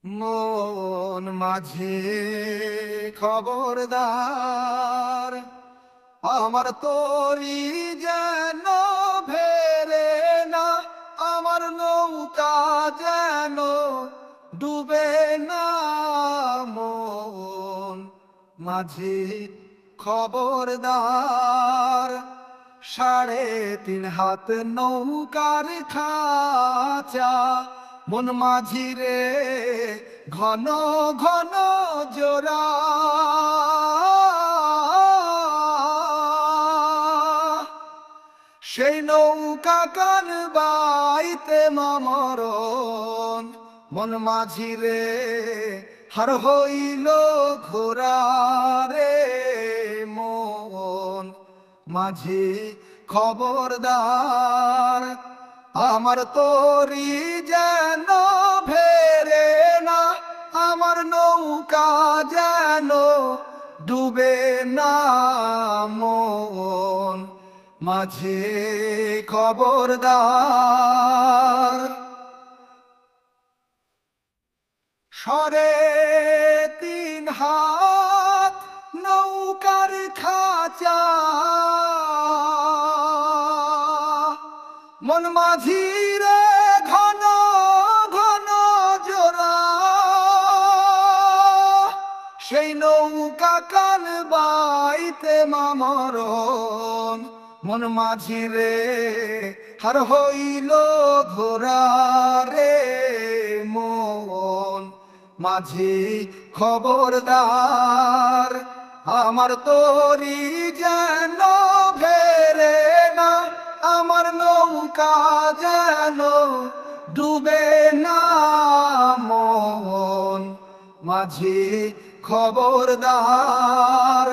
মন মাঝে খবরদার, আমার তরি যেন ভেরে না, আমার নৌকা যেন ডুবে না। মন মাঝে খবরদার, 3.5 হাত নৌকার খাঁচা। মন মাঝি রে ঘন ঘন জোড়া, সেই নৌকা কান বাইতে মামরণ। মন মাঝি রে হার হইল ঘোরা রে। মন মাঝি খবরদার, আমার তরি যেন ভেরে না, আমার নৌকা যেন ডুবে না। মন মাঝে খবরদার, 3.5 হাত নৌকার খাঁচা। মন মাঝি রে ঘন ঘন জোড়া, সেই নৌকা কান বাইতে মামরণ। মন মাঝি রে হার হইল ঘোরা রে। মন মাঝি খবরদার, আমার তরি যেন ভেরে না, আমার নৌকা যেন ডুবে না। মন মাঝি খবরদার,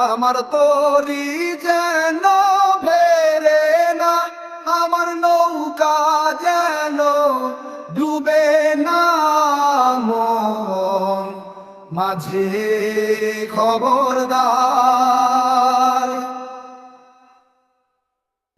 আমার তরি যেন ভেরে না, আমার নৌকা যেন ডুবে না। মন মাঝি খবরদার।